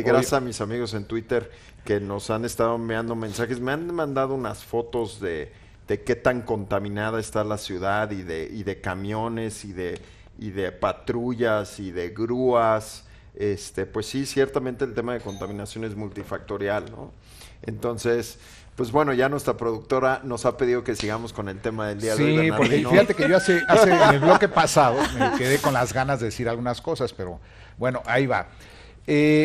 gracias a mis amigos en Twitter que nos han estado enviando mensajes, me han mandado unas fotos de qué tan contaminada está la ciudad y de camiones y de patrullas y de grúas. Pues sí, ciertamente el tema de contaminación es multifactorial, ¿no? Entonces, pues bueno, ya nuestra productora nos ha pedido que sigamos con el tema del día de hoy. Sí, porque fíjate que yo hace en el bloque pasado me quedé con las ganas de decir algunas cosas, pero bueno, ahí va.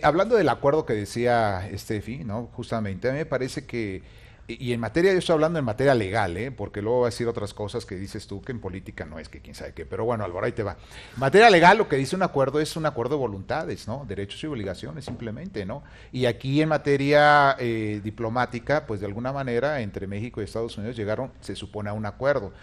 Hablando del acuerdo que decía Steffi, ¿no? Justamente, a mí me parece que, y en materia, yo estoy hablando en materia legal, porque luego va a decir otras cosas que dices tú que en política no es, que quién sabe qué, pero bueno, Álvaro, ahí te va. En materia legal, lo que dice un acuerdo es un acuerdo de voluntades, ¿no? Derechos y obligaciones, simplemente, ¿no? Y aquí en materia diplomática, pues de alguna manera, entre México y Estados Unidos llegaron, se supone, a un acuerdo.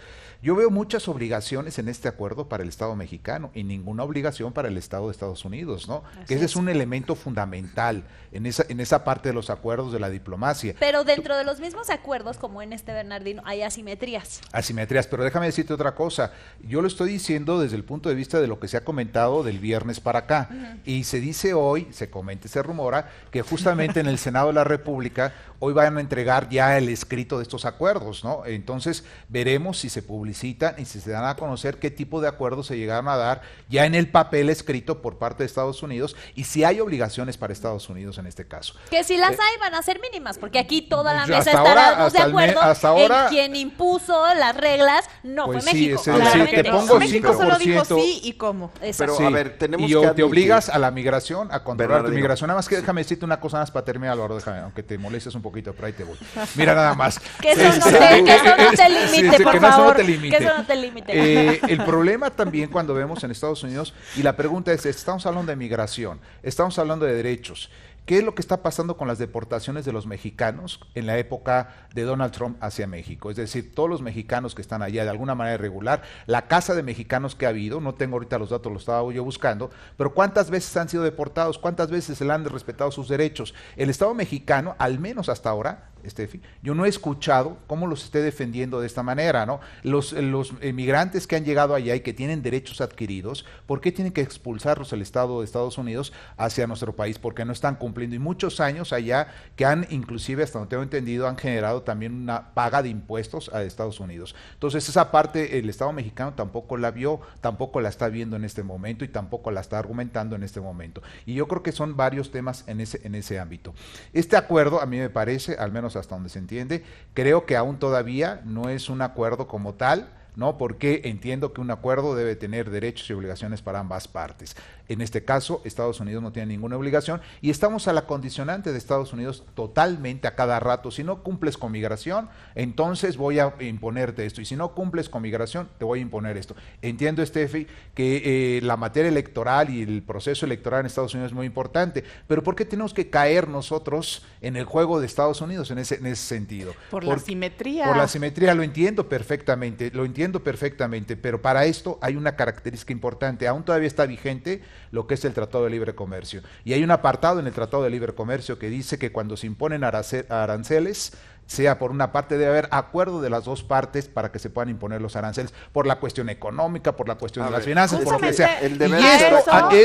Yo veo muchas obligaciones en este acuerdo para el Estado mexicano y ninguna obligación para el Estado de Estados Unidos, ¿no? Que ese es un elemento fundamental en esa parte de los acuerdos de la diplomacia. Pero dentro de los mismos acuerdos, como en este, Bernardino, hay asimetrías. Asimetrías, pero déjame decirte otra cosa. Yo lo estoy diciendo desde el punto de vista de lo que se ha comentado del viernes para acá. Y se dice hoy, se comenta y se rumora, que justamente en el Senado de la República hoy van a entregar ya el escrito de estos acuerdos, ¿no? Entonces veremos si se publicitan y si se dan a conocer qué tipo de acuerdos se llegaron a dar ya en el papel escrito por parte de Estados Unidos y si hay obligaciones para Estados Unidos en este caso. Que si las hay van a ser mínimas, porque aquí toda la mesa estará de acuerdo hasta ahora, en quien impuso las reglas, no pues fue sí, México. te pongo México 5%, solo dijo sí y cómo. Pero sí, a ver, tenemos y que te obligas a la migración, a controlar tu Bernardino. migración. Nada más que déjame decirte una cosa más para terminar, Álvaro, déjame, aunque te molestes un poquito, pero ahí te voy. Mira nada más. Que eso no te limite, por favor. Que eso no te limite. El problema también cuando vemos en Estados Unidos, y la pregunta es, estamos hablando de migración, estamos hablando de derechos. ¿Qué es lo que está pasando con las deportaciones de los mexicanos en la época de Donald Trump hacia México? Es decir, todos los mexicanos que están allá de alguna manera irregular, la casa de mexicanos que ha habido, no tengo ahorita los datos, los estaba yo buscando, pero ¿cuántas veces han sido deportados? ¿Cuántas veces se le han respetado sus derechos? El Estado mexicano, al menos hasta ahora, Steffi, yo no he escuchado cómo los esté defendiendo de esta manera, ¿no? Los migrantes que han llegado allá y que tienen derechos adquiridos, ¿por qué tienen que expulsarlos el Estado de Estados Unidos hacia nuestro país? Porque no están cumpliendo. Y muchos años allá que han, inclusive, hasta donde tengo entendido, han generado también una paga de impuestos a Estados Unidos. Entonces, esa parte el Estado mexicano tampoco la vio, tampoco la está viendo en este momento y tampoco la está argumentando en este momento. Y yo creo que son varios temas en ese ámbito. Este acuerdo, a mí me parece, al menos hasta donde se entiende, creo que aún todavía no es un acuerdo como tal, ¿no? Porque entiendo que un acuerdo debe tener derechos y obligaciones para ambas partes. En este caso, Estados Unidos no tiene ninguna obligación y estamos a la condicionante de Estados Unidos totalmente a cada rato. Si no cumples con migración, entonces voy a imponerte esto. Y si no cumples con migración, te voy a imponer esto. Entiendo, Steffi, que la materia electoral y el proceso electoral en Estados Unidos es muy importante, pero ¿por qué tenemos que caer nosotros en el juego de Estados Unidos en ese sentido? Por la simetría. Por la simetría, lo entiendo perfectamente, pero para esto hay una característica importante. Aún todavía está vigente lo que es el Tratado de Libre Comercio. Y hay un apartado en el Tratado de Libre Comercio que dice que cuando se imponen aranceles, sea por una parte, debe haber acuerdo de las dos partes para que se puedan imponer los aranceles, por la cuestión económica, por la cuestión de las finanzas, por lo que sea. Y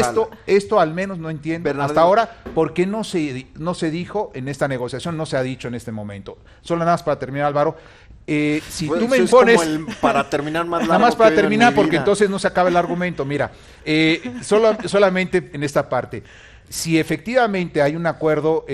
esto al menos no entiendo Bernardino. hasta ahora por qué no se dijo en esta negociación, no se ha dicho en este momento. Solo nada más para terminar, Álvaro. Si Bueno, tú me eso impones, es como para terminar más largo nada más para que terminar, mi porque vida. entonces no se acaba el argumento. Mira, solamente en esta parte, si efectivamente hay un acuerdo,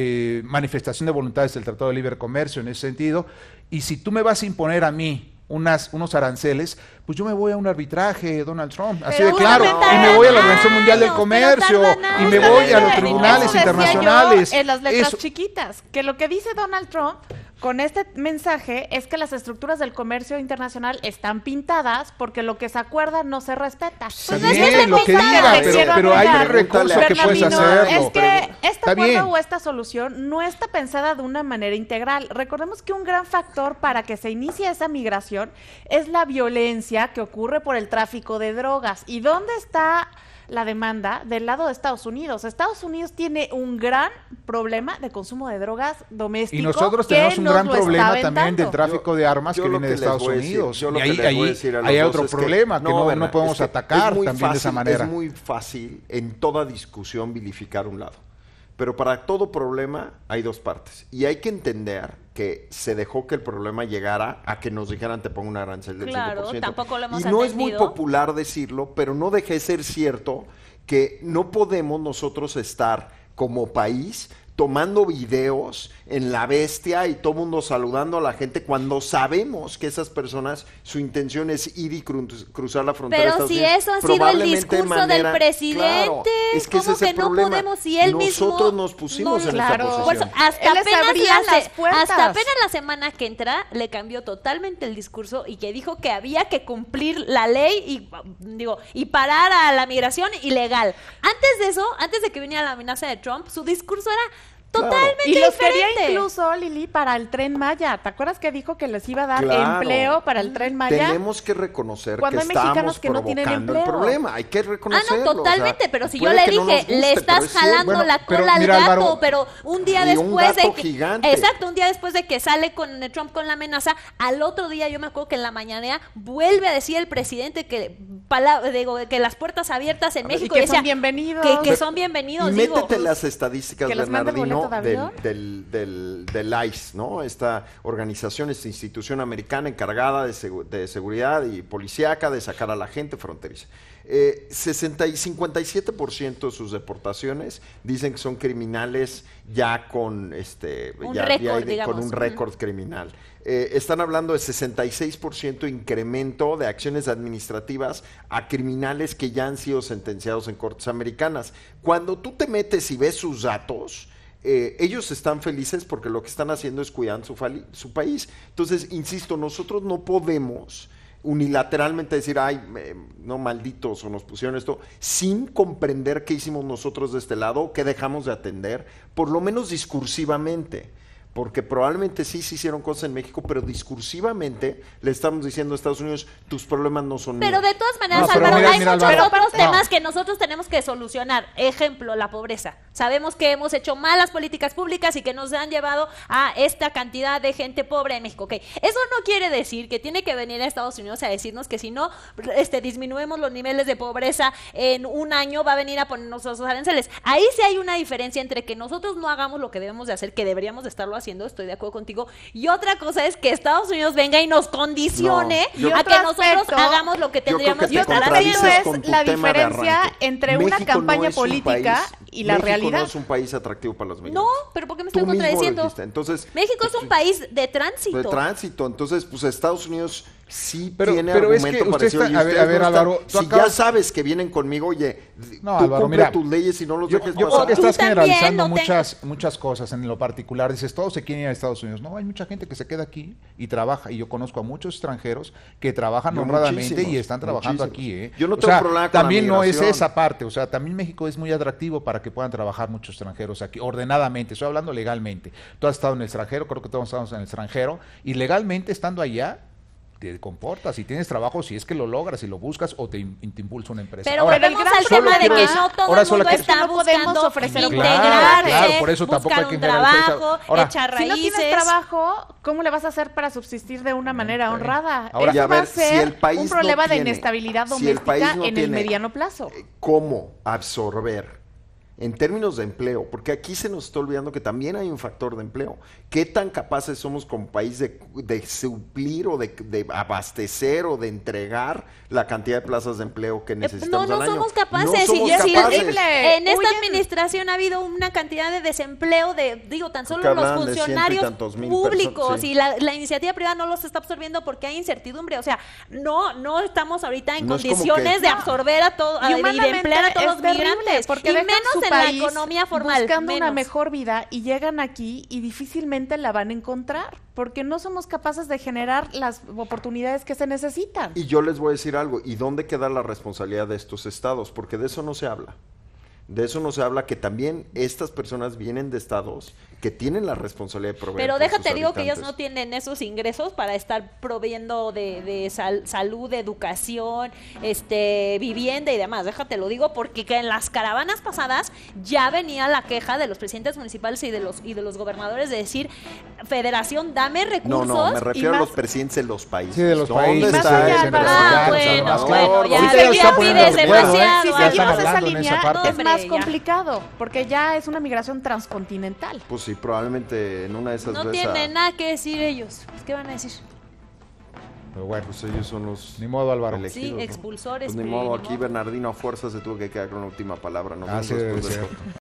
manifestación de voluntades del Tratado de Libre Comercio en ese sentido, y si tú me vas a imponer a mí unos aranceles, pues yo me voy a un arbitraje, Donald Trump, así de claro, y me voy a la Organización Mundial del Comercio, y me voy a los tribunales internacionales. En las letras Eso. chiquitas, que lo que dice Donald Trump con este mensaje es que las estructuras del comercio internacional están pintadas porque lo que se acuerda no se respeta. Está bien, lo que diga, pero hay un recurso que puedes hacerlo. Es que este Está bien. acuerdo o esta solución no está pensada de una manera integral. Recordemos que un gran factor para que se inicie esa migración es la violencia que ocurre por el tráfico de drogas. ¿Y dónde está la demanda? Del lado de Estados Unidos. Estados Unidos tiene un gran problema de consumo de drogas doméstico. Y nosotros tenemos un gran problema también del tráfico tráfico de armas que viene de Estados Unidos. Y ahí hay otro problema que no podemos atacar también de esa manera. Es muy fácil en toda discusión vilificar un lado. Pero para todo problema hay dos partes. Y hay que entender que se dejó que el problema llegara a que nos dijeran te pongo un arancel del 5%. Tampoco lo hemos y no atendido. Es muy popular decirlo, pero no deje de ser cierto que no podemos nosotros estar como país tomando videos en La Bestia y todo el mundo saludando a la gente cuando sabemos que esas personas, su intención es ir y cruzar la frontera. Pero si eso ha sido el discurso del presidente, claro, es que ¿cómo ese que no podemos? Si él mismo... Nosotros nos pusimos en esa posición. Pues hasta apenas la semana que entra le cambió totalmente el discurso y que dijo que había que cumplir la ley y parar a la migración ilegal. Antes de eso, antes de que viniera la amenaza de Trump, su discurso era totalmente y los diferente. Quería incluso, Lili, para el Tren Maya. ¿Te acuerdas que dijo que les iba a dar empleo para el Tren Maya? Tenemos que reconocer cuando que hay mexicanos estamos que no tienen provocando empleo. el problema. Hay que reconocerlo. Ah, no, totalmente, o sea, pero si yo le dije, le estás jalando la cola al gato, pero un día después de que... gigante. Exacto, un día después de que sale con Trump con la amenaza, al otro día yo me acuerdo que en la mañanera vuelve a decir el presidente que las puertas abiertas en México y que son bienvenidos. Que son bienvenidos, y métete las estadísticas, Bernardino, del ICE, ¿no? Esta organización, esta institución americana encargada de seguridad y policíaca, de sacar a la gente fronteriza. 57% de sus deportaciones dicen que son criminales ya con con un récord criminal. Están hablando de 66% incremento de acciones administrativas a criminales que ya han sido sentenciados en cortes americanas. Cuando tú te metes y ves sus datos, ellos están felices porque lo que están haciendo es cuidar su país. Entonces, insisto, nosotros no podemos unilateralmente decir, ay, no, malditos, o nos pusieron esto, sin comprender qué hicimos nosotros de este lado, qué dejamos de atender, por lo menos discursivamente. Porque probablemente sí se hicieron cosas en México, pero discursivamente le estamos diciendo a Estados Unidos, tus problemas no son míos. Pero de todas maneras, Álvaro, hay muchos otros temas que nosotros tenemos que solucionar. Ejemplo, la pobreza. Sabemos que hemos hecho malas políticas públicas y que nos han llevado a esta cantidad de gente pobre en México. Okay. Eso no quiere decir que tiene que venir a Estados Unidos a decirnos que si no disminuimos los niveles de pobreza en un año va a venir a ponernos los aranceles. Ahí sí hay una diferencia entre que nosotros no hagamos lo que debemos de hacer, que deberíamos de estarlo haciendo, estoy de acuerdo contigo, y otra cosa es que Estados Unidos venga y nos condicione a que nosotros hagamos lo que tendríamos que estar haciendo. Es la diferencia entre México una campaña política y la realidad. México no es un país atractivo para los mexicanos. No, pero ¿por qué me estoy contradiciendo? Entonces, México es un país de tránsito. Entonces, pues Estados Unidos sí pero tiene argumento es que parecido. A ver, Álvaro, si ya sabes que vienen conmigo, oye, no, tú Álvaro, cumple mira, tus leyes y no los dejes yo pasar. creo que estás generalizando no muchas cosas. En lo particular dices, todos se quieren ir a Estados Unidos. No, hay mucha gente que se queda aquí y trabaja, y yo conozco a muchos extranjeros que trabajan honradamente y están trabajando aquí. Yo no tengo problema con también la no es migración. esa parte, o sea, también México es muy atractivo para que puedan trabajar muchos extranjeros aquí, ordenadamente, estoy hablando legalmente. Tú has estado en el extranjero, creo que todos estamos en el extranjero, y legalmente estando allá, te comportas y tienes trabajo si es que lo logras y lo buscas o te impulsa una empresa. Pero volvemos al tema de que no todo el mundo está buscando integrarse, claro, por eso tampoco hay que buscar un trabajo, ahora, echar si raíces. no tienes trabajo, ¿cómo le vas a hacer para subsistir de una manera honrada? Ahora, Eso va a si ser el país un problema no de tiene, inestabilidad si el país doméstica no en el tiene mediano plazo. ¿Cómo absorber en términos de empleo? Porque aquí se nos está olvidando que también hay un factor de empleo. ¿Qué tan capaces somos como país de suplir o de abastecer o de entregar la cantidad de plazas de empleo que necesitamos al año? No somos capaces. No somos capaces. En esta administración ha habido una cantidad de desempleo tan solo los funcionarios públicos sí. y la iniciativa privada no los está absorbiendo porque hay incertidumbre. O sea, no estamos ahorita en condiciones de absorber a todos y de emplear a todos los migrantes. Porque y menos en la economía formal. Buscando una mejor vida y llegan aquí y difícilmente la van a encontrar porque no somos capaces de generar las oportunidades que se necesitan. Y yo les voy a decir algo, ¿y dónde queda la responsabilidad de estos estados? Porque de eso no se habla. De eso no se habla, que también estas personas vienen de estados que tienen la responsabilidad de proveer. Pero por déjate, sus digo que habitantes. ellos no tienen esos ingresos para estar proveyendo de salud, de educación, vivienda y demás. Déjate, lo digo porque que en las caravanas pasadas ya venía la queja de los presidentes municipales y de los gobernadores de decir, Federación, dame recursos. No, me refiero a los presidentes de los países. Sí, de los ¿Dónde países. está bueno, eso? ya ahorita ya pides demasiado. Si seguimos esa línea, es más, más complicado, porque ya es una migración transcontinental. Pues sí, probablemente en una de esas no tienen nada que decir ellos. Pues, ¿qué van a decir? Pero bueno, pues ellos son los ni modo, Álvaro. Sí, expulsores. Pues ni modo, aquí Bernardino a fuerza se tuvo que quedar con la última palabra. Sí, debe ser.